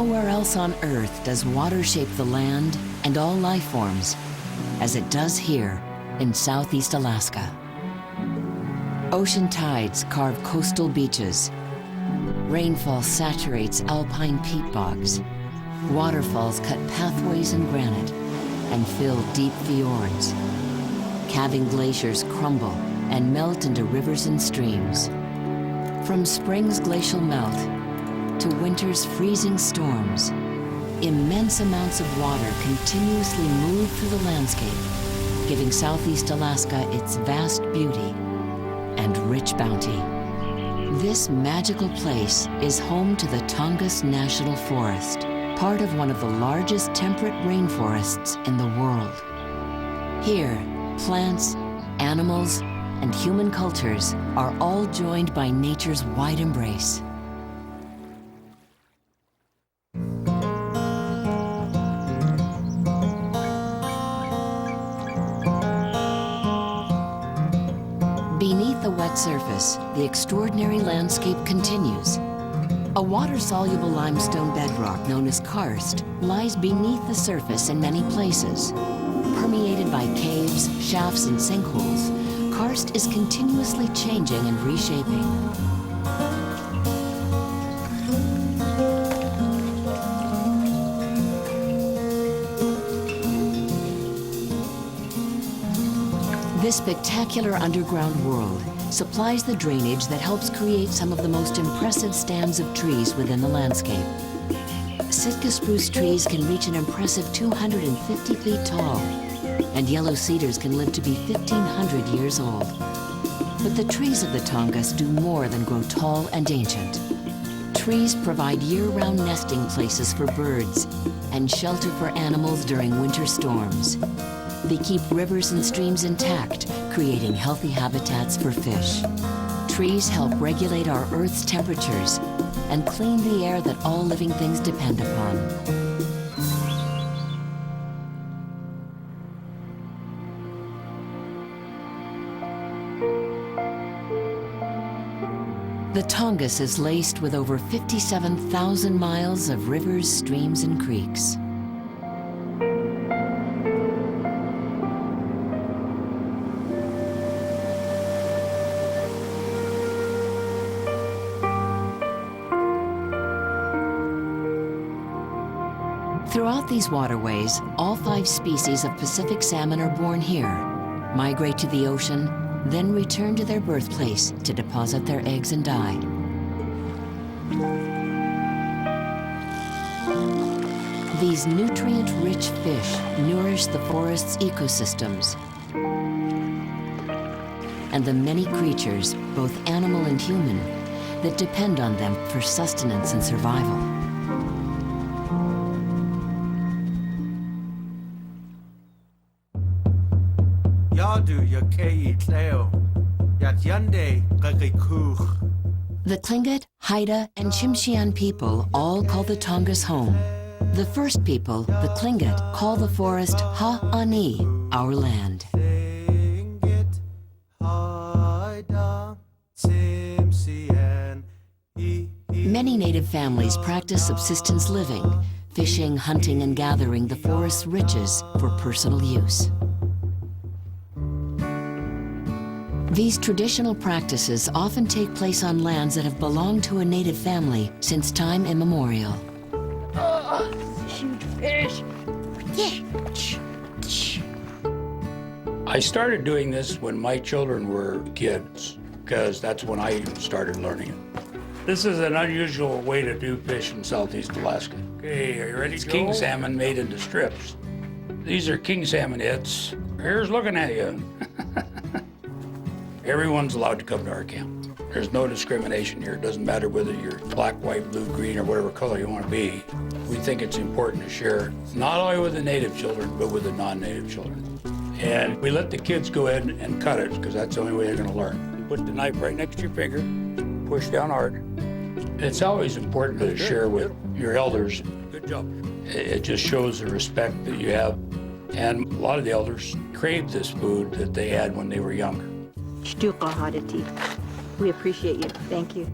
nowhere else on Earth does water shape the land and all life forms as it does here in Southeast Alaska. Ocean tides carve coastal beaches. Rainfall saturates alpine peat bogs. Waterfalls cut pathways in granite and fill deep fjords. Calving glaciers crumble and melt into rivers and streams. From spring's glacial melt to winter's freezing storms, immense amounts of water continuously move through the landscape, giving Southeast Alaska its vast beauty and rich bounty. This magical place is home to the Tongass National Forest, part of one of the largest temperate rainforests in the world. Here, plants, animals, and human cultures are all joined by nature's wide embrace. Beneath the wet surface, the extraordinary landscape continues. A water-soluble limestone bedrock known as karst lies beneath the surface in many places. Permeated by caves, shafts, and sinkholes, karst is continuously changing and reshaping. This spectacular underground world supplies the drainage that helps create some of the most impressive stands of trees within the landscape. Sitka spruce trees can reach an impressive 250 feet tall, and yellow cedars can live to be 1,500 years old. But the trees of the Tongass do more than grow tall and ancient. Trees provide year-round nesting places for birds and shelter for animals during winter storms. They keep rivers and streams intact, creating healthy habitats for fish. Trees help regulate our Earth's temperatures and clean the air that all living things depend upon. The Tongass is laced with over 57,000 miles of rivers, streams, and creeks. Throughout these waterways, all 5 species of Pacific salmon are born here, migrate to the ocean, then return to their birthplace to deposit their eggs and die. These nutrient-rich fish nourish the forest's ecosystems and the many creatures, both animal and human, that depend on them for sustenance and survival. The Tlingit, Haida, and Tsimshian people all call the Tongass home. The first people, the Tlingit, call the forest Ha-Ani, our land. Many native families practice subsistence living, fishing, hunting, and gathering the forest's riches for personal use. These traditional practices often take place on lands that have belonged to a native family since time immemorial. Oh, huge fish. I started doing this when my children were kids, because that's when I started learning it. This is an unusual way to do fish in Southeast Alaska. Okay, are you ready to go? King salmon made into strips. These are king salmon hits. Here's looking at you. Everyone's allowed to come to our camp. There's no discrimination here. It doesn't matter whether you're black, white, blue, green, or whatever color you want to be. We think it's important to share, not only with the native children, but with the non-native children. And we let the kids go ahead and cut it, because that's the only way they're going to learn. You put the knife right next to your finger, push down hard. It's always important to share with your elders. Good job. It just shows the respect that you have. And a lot of the elders crave this food that they had when they were younger. We appreciate you. Thank you.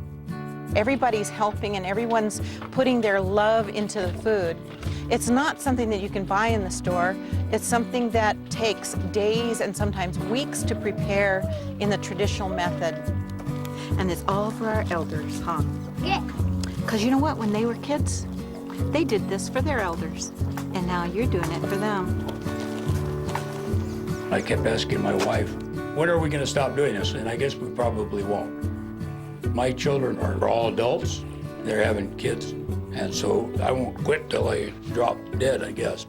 Everybody's helping and everyone's putting their love into the food. It's not something that you can buy in the store. It's something that takes days and sometimes weeks to prepare in the traditional method. And it's all for our elders, huh? Yeah. Because you know what? When they were kids, they did this for their elders. And now you're doing it for them. I kept asking my wife, when are we going to stop doing this? And I guess we probably won't. My children are all adults. They're having kids. And so I won't quit till I drop dead, I guess.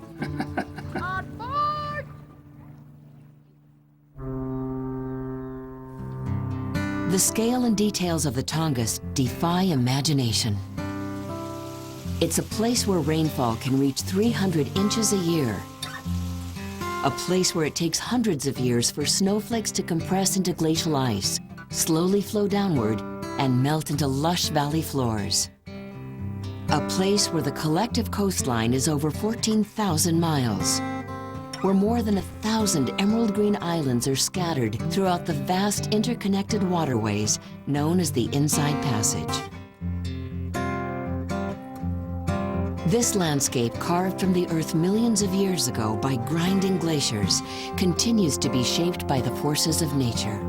The scale and details of the Tongass defy imagination. It's a place where rainfall can reach 300 inches a year. A place where it takes hundreds of years for snowflakes to compress into glacial ice, slowly flow downward, and melt into lush valley floors. A place where the collective coastline is over 14,000 miles, where more than 1,000 emerald green islands are scattered throughout the vast interconnected waterways known as the Inside Passage. This landscape, carved from the earth millions of years ago by grinding glaciers, continues to be shaped by the forces of nature.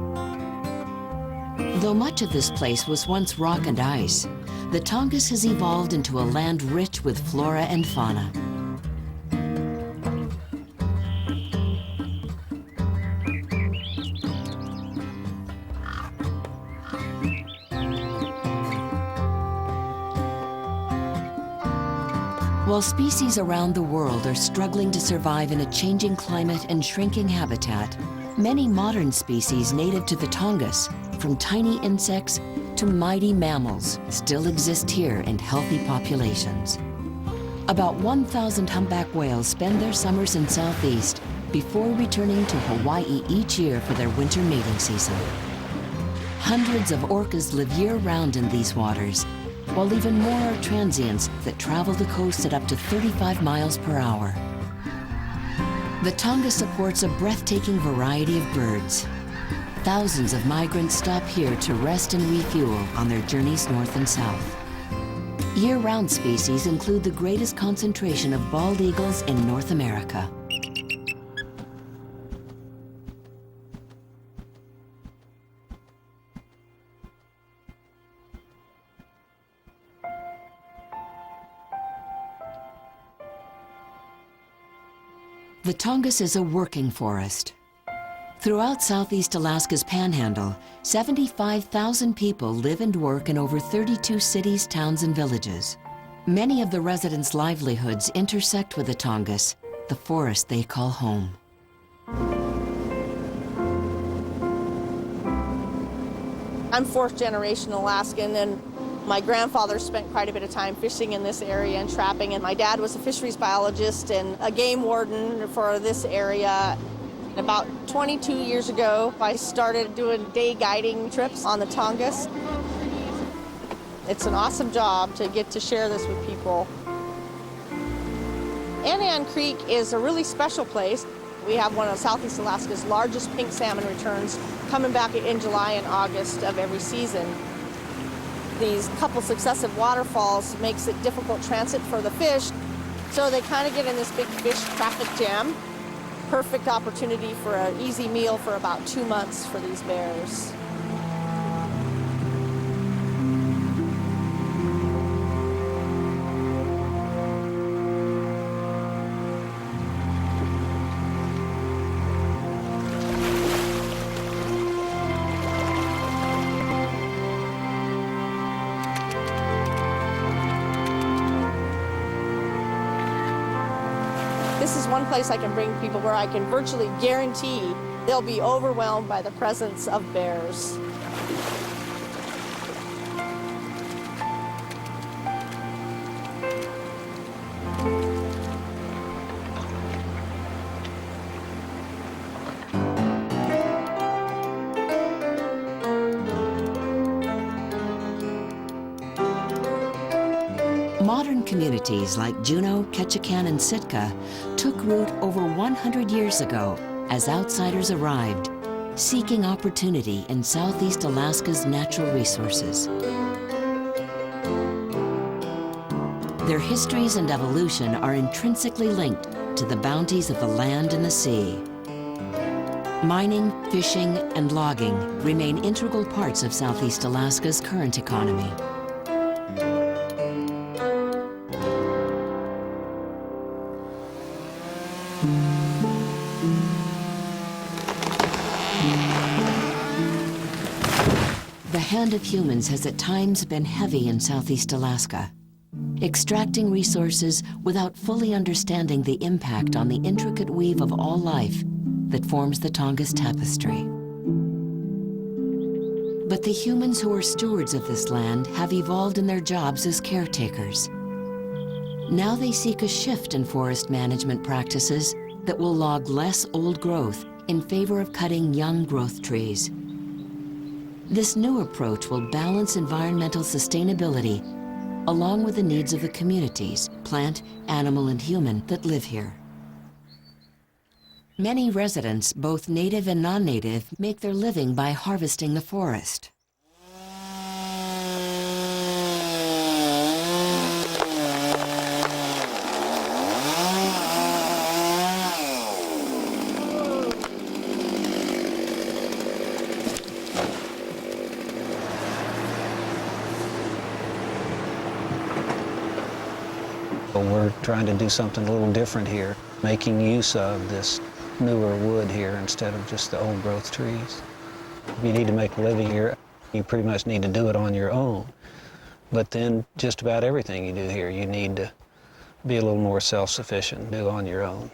Though much of this place was once rock and ice, the Tongass has evolved into a land rich with flora and fauna. While species around the world are struggling to survive in a changing climate and shrinking habitat, many modern species native to the Tongass, from tiny insects to mighty mammals, still exist here in healthy populations. About 1,000 humpback whales spend their summers in Southeast before returning to Hawaii each year for their winter mating season. Hundreds of orcas live year-round in these waters, while even more are transients that travel the coast at up to 35 miles per hour. The Tongass supports a breathtaking variety of birds. Thousands of migrants stop here to rest and refuel on their journeys north and south. Year-round species include the greatest concentration of bald eagles in North America. The Tongass is a working forest. Throughout Southeast Alaska's Panhandle, 75,000 people live and work in over 32 cities, towns, and villages. Many of the residents' livelihoods intersect with the Tongass, the forest they call home. I'm fourth generation Alaskan, and my grandfather spent quite a bit of time fishing in this area and trapping, and my dad was a fisheries biologist and a game warden for this area. About 22 years ago, I started doing day guiding trips on the Tongass. It's an awesome job to get to share this with people. Annan Creek is a really special place. We have one of Southeast Alaska's largest pink salmon returns coming back in July and August of every season. These couple successive waterfalls makes it difficult transit for the fish, so they kind of get in this big fish traffic jam. Perfect opportunity for an easy meal for about 2 months for these bears. This is one place I can bring people where I can virtually guarantee they'll be overwhelmed by the presence of bears. Modern communities like Juneau, Ketchikan, and Sitka took root over 100 years ago as outsiders arrived, seeking opportunity in Southeast Alaska's natural resources. Their histories and evolution are intrinsically linked to the bounties of the land and the sea. Mining, fishing, and logging remain integral parts of Southeast Alaska's current economy. The hand of humans has at times been heavy in Southeast Alaska, extracting resources without fully understanding the impact on the intricate weave of all life that forms the Tongass tapestry. But the humans who are stewards of this land have evolved in their jobs as caretakers. Now they seek a shift in forest management practices that will log less old growth in favor of cutting young growth trees. This new approach will balance environmental sustainability along with the needs of the communities, plant, animal, and human, that live here. Many residents, both native and non-native, make their living by harvesting the forest. We're trying to do something a little different here, making use of this newer wood here instead of just the old growth trees. If you need to make a living here, you pretty much need to do it on your own. But then just about everything you do here, you need to be a little more self-sufficient, do on your own.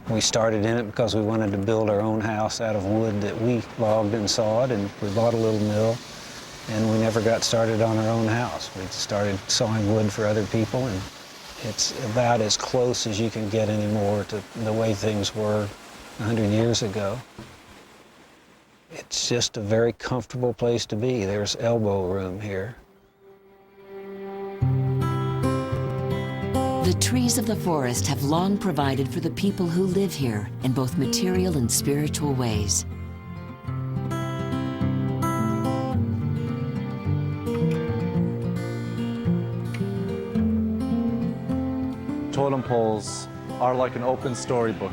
We started in it because we wanted to build our own house out of wood that we logged and sawed, and we bought a little mill, and we never got started on our own house. We started sawing wood for other people, and it's about as close as you can get anymore to the way things were 100 years ago. It's just a very comfortable place to be. There's elbow room here. The trees of the forest have long provided for the people who live here in both material and spiritual ways. Totem poles are like an open storybook.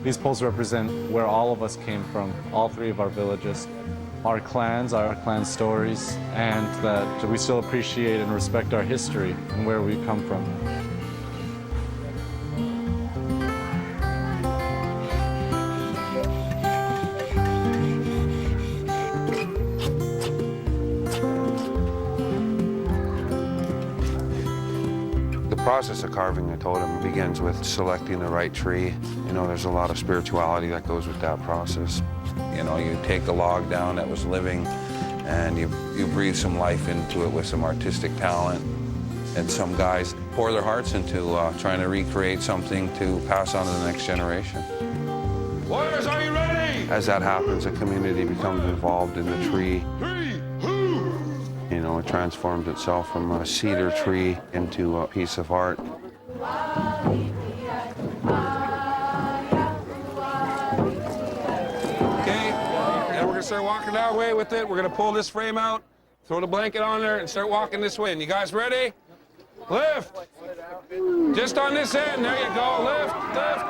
These poles represent where all of us came from, all three of our villages, our clans, our clan stories, and that we still appreciate and respect our history and where we come from. The process of carving a totem begins with selecting the right tree. You know, there's a lot of spirituality that goes with that process. You know, you take the log down that was living and you breathe some life into it with some artistic talent. And some guys pour their hearts into trying to recreate something to pass on to the next generation. Warriors, are you ready? As that happens, a community becomes involved in the tree. You know, it transforms itself from a cedar tree into a piece of art. Okay, and we're gonna start walking that way with it. We're gonna pull this frame out, throw the blanket on there, and start walking this way. And you guys ready? Lift! Just on this end, there you go, lift, lift.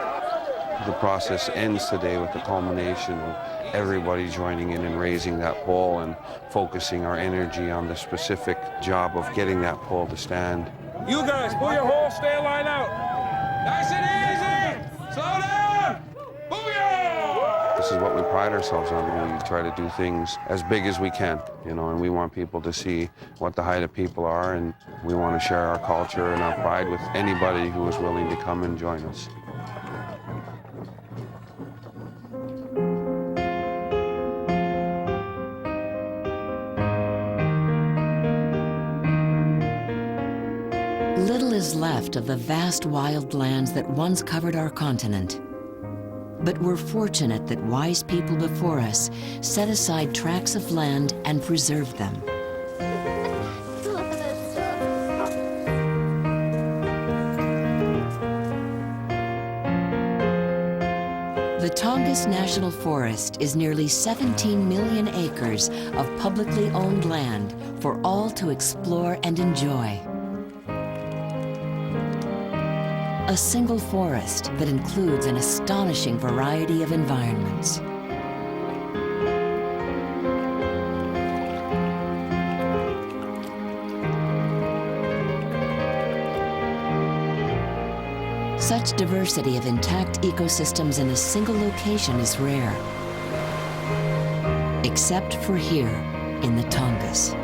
The process ends today with the culmination of everybody joining in and raising that pole and focusing our energy on the specific job of getting that pole to stand. You guys, pull your whole stay line out. Nice and easy. Slow down. Booyah! This is what we pride ourselves on. We try to do things as big as we can, you know, and we want people to see what the Haida people are, and we want to share our culture and our pride with anybody who is willing to come and join us. Little is left of the vast wild lands that once covered our continent. But we're fortunate that wise people before us set aside tracts of land and preserved them. The Tongass National Forest is nearly 17 million acres of publicly owned land for all to explore and enjoy. a single forest that includes an astonishing variety of environments. Such diversity of intact ecosystems in a single location is rare, except for here in the Tongass.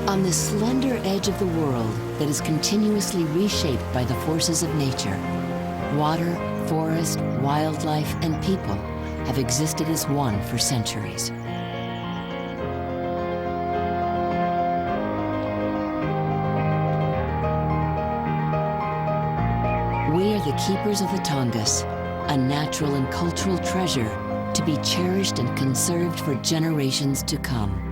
On the slender edge of the world that is continuously reshaped by the forces of nature, water, forest, wildlife, and people have existed as one for centuries. We are the keepers of the Tongass, a natural and cultural treasure to be cherished and conserved for generations to come.